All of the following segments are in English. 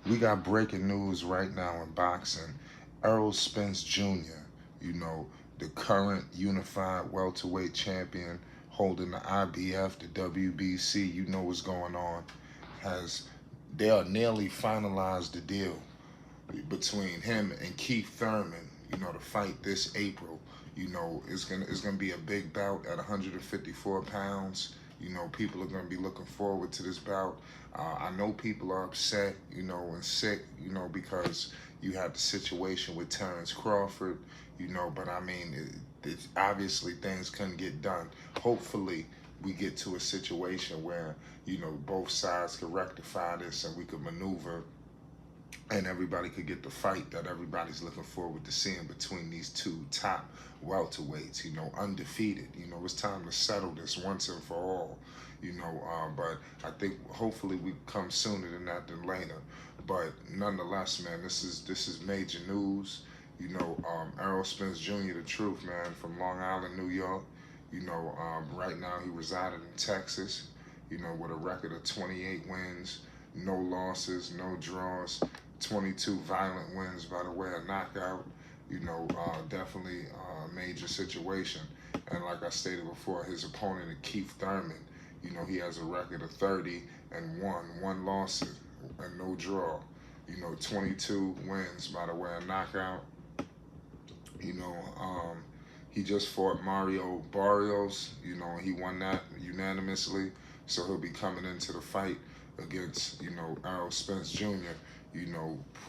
We got breaking news right now in boxing. Errol Spence Jr., you know, the current unified welterweight champion holding the IBF, the WBC, you know what's going on, has they are nearly finalized the deal between him and Keith Thurman, to fight this April. It's gonna be a big bout at 154 pounds. People are gonna be looking forward to this bout. I know people are upset, and sick, because you had the situation with Terrence Crawford, but I mean, it's obviously things couldn't get done. Hopefully, we get to a situation where, both sides could rectify this and we could maneuver and everybody could get the fight that everybody's looking forward to seeing between these two top welterweights, undefeated. It's time to settle this once and for all, but I think hopefully we come sooner than that than later. But nonetheless, man, this is major news. Errol Spence Jr., the truth, man, from Long Island, New York. Right now he resided in Texas, with a record of 28 wins, no losses, no draws, 22 violent wins by the way of knockout. Definitely a major situation. And like I stated before, his opponent, Keith Thurman, he has a record of 30 and one loss and no draw. 22 wins by the way of knockout. You know, um, he just fought Mario Barrios. He won that unanimously. So he'll be coming into the fight against, Errol Spence Jr.,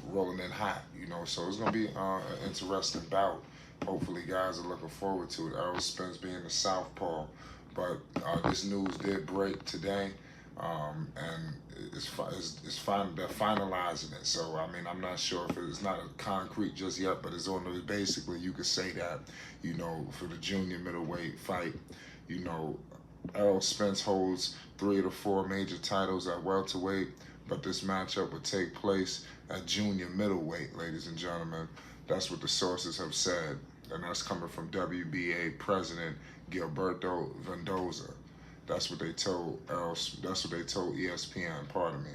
rolling in hot, So it's going to be an interesting bout. Hopefully, guys are looking forward to it. Errol Spence being the southpaw. But this news did break today. And they're finalizing it. So, I mean, I'm not sure if it's not a concrete just yet, but it's on the, basically, you could say that, for the junior middleweight fight, you know, Errol Spence holds 3 of the 4 major titles at welterweight, but this matchup would take place at junior middleweight, ladies and gentlemen. That's what the sources have said, and that's coming from WBA President Gilberto Vendoza. That's what they told Errol. That's what they told ESPN. Pardon me.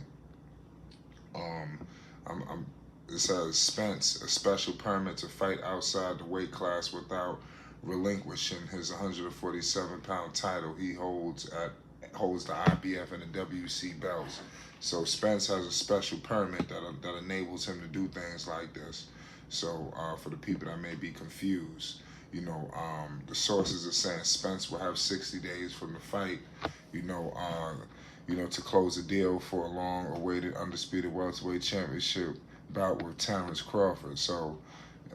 Um, it says Spence a special permit to fight outside the weight class without relinquishing his 147-pound title he holds the IBF and the WC belts. So Spence has a special permit that enables him to do things like this. So for the people that may be confused, the sources are saying Spence will have 60 days from the fight, to close the deal for a long-awaited undisputed welterweight championship bout with Terrence Crawford. So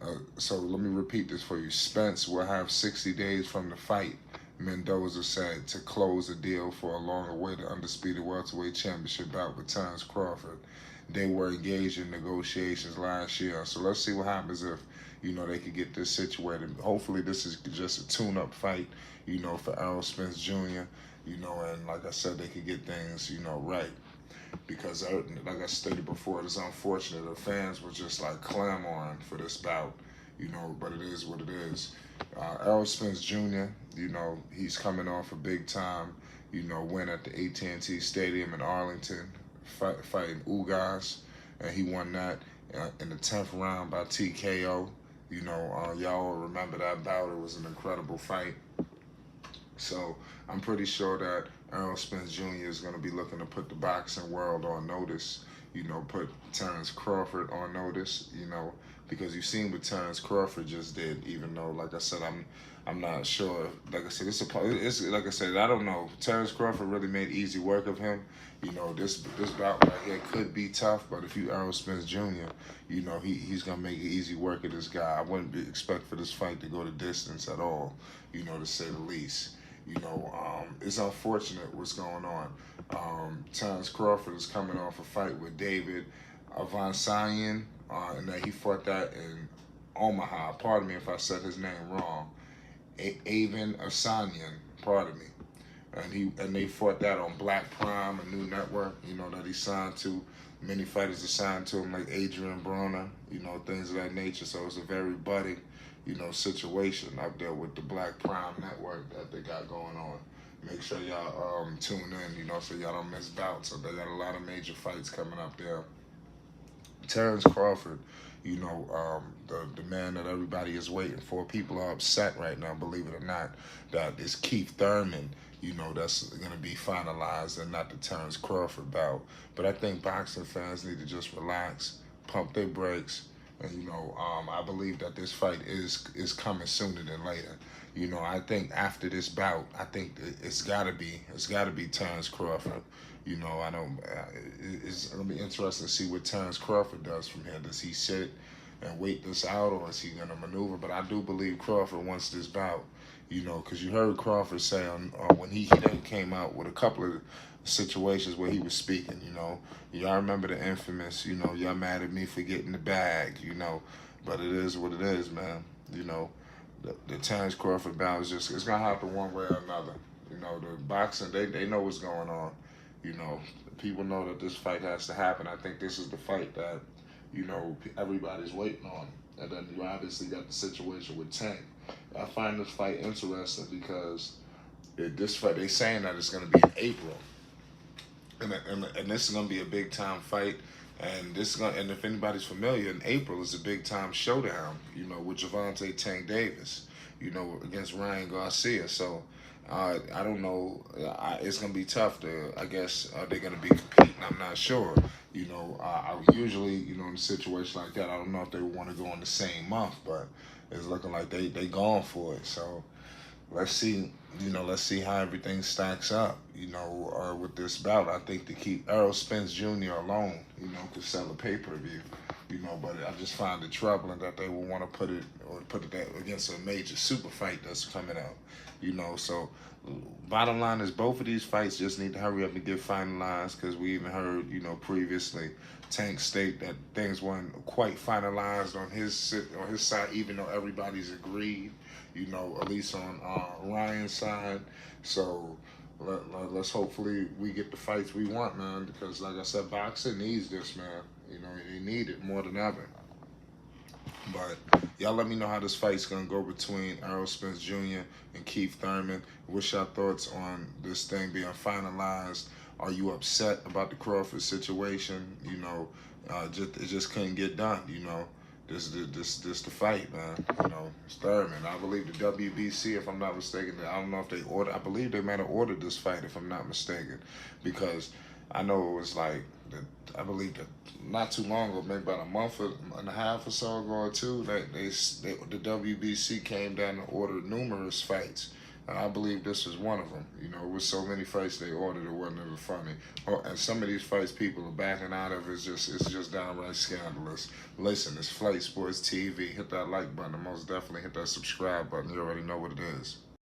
let me repeat this for you. Spence will have 60 days from the fight, Mendoza said, to close the deal for a long-awaited undisputed welterweight championship bout with Terrence Crawford. They were engaged in negotiations last year. So let's see what happens if, they could get this situated. Hopefully this is just a tune-up fight, for Errol Spence Jr., and like I said, they could get things, right. Because, like I stated before, it's unfortunate. The fans were just like clamoring for this bout, but it is what it is. Errol Spence Jr., he's coming off a big-time, win at the AT&T Stadium in Arlington, fighting Ugas, and he won that in the 10th round by TKO. Y'all will remember that bout. It was an incredible fight. So I'm pretty sure that Errol Spence Jr. is going to be looking to put the boxing world on notice, put Terrence Crawford on notice, because you've seen what Terrence Crawford just did, even though, like I said, I'm not sure. Like I said, it's like I said, I don't know. Terrence Crawford really made easy work of him. This bout right here could be tough, but if you Errol Spence Jr., he's gonna make easy work of this guy. I wouldn't expect for this fight to go the distance at all, to say the least. It's unfortunate what's going on. Terrence Crawford is coming off a fight with David Avansayan, and that he fought that in Omaha. Pardon me if I said his name wrong. Avon Asanyan, pardon me. And they fought that on Black Prime, a new network, that he signed to. Many fighters are signed to him, like Adrian Broner, things of that nature. So it's a very budding, situation up there with the Black Prime network that they got going on. Make sure y'all tune in, so y'all don't miss bouts. So they got a lot of major fights coming up there. Terrence Crawford, the man that everybody is waiting for. People are upset right now, believe it or not, that it's Keith Thurman, that's going to be finalized and not the Terrence Crawford bout. But I think boxing fans need to just relax, pump their brakes, and I believe that this fight is coming sooner than later. I think after this bout, I think it's gotta be Terrence Crawford. I don't. It's gonna be interesting to see what Terrence Crawford does from here. Does he sit and wait this out, or is he gonna maneuver? But I do believe Crawford wants this bout. Because you heard Crawford say when he then came out with a couple of situations where he was speaking. Y'all remember the infamous. Y'all mad at me for getting the bag. But it is what it is, man. The Terrence Crawford bout is it's gonna happen one way or another. The boxing, they know what's going on. People know that this fight has to happen. I think this is the fight that, everybody's waiting on. And then you obviously got the situation with Tank. I find this fight interesting because this fight, they saying that it's going to be in April. And this is going to be a big time fight. And and if anybody's familiar, in April is a big time showdown, with Gervonta Tank Davis, against Ryan Garcia. So I don't know. It's going to be tough I guess they're going to be competing. I'm not sure. I usually, in a situation like that, I don't know if they want to go in the same month, but it's looking like they going for it. So let's see, let's see how everything stacks up, with this bout. I think to keep Errol Spence Jr. alone, could sell a pay-per-view, but I just find it troubling that they would want to put it against a major super fight that's coming out, so bottom line is both of these fights just need to hurry up and get finalized, because we even heard, previously Tank state that things weren't quite finalized on his side, even though everybody's agreed, at least on Ryan's side. So let's hopefully we get the fights we want, man, because like I said, boxing needs this, man. They need it more than ever. But y'all let me know how this fight's going to go between Errol Spence Jr. and Keith Thurman. What's your thoughts on this thing being finalized? Are you upset about the Crawford situation? It just couldn't get done, This the fight, man. It's Thurman. I believe the WBC, if I'm not mistaken, I don't know if they ordered. I believe they might have ordered this fight, if I'm not mistaken, because I know it was like I believe that not too long ago, maybe about a month and a half or so ago or two, that the WBC came down and ordered numerous fights. And I believe this was one of them. With so many fights they ordered, it wasn't even funny. And some of these fights people are backing out of. It's just downright scandalous. Listen, it's Flight Sports TV. Hit that like button. And most definitely hit that subscribe button. You already know what it is.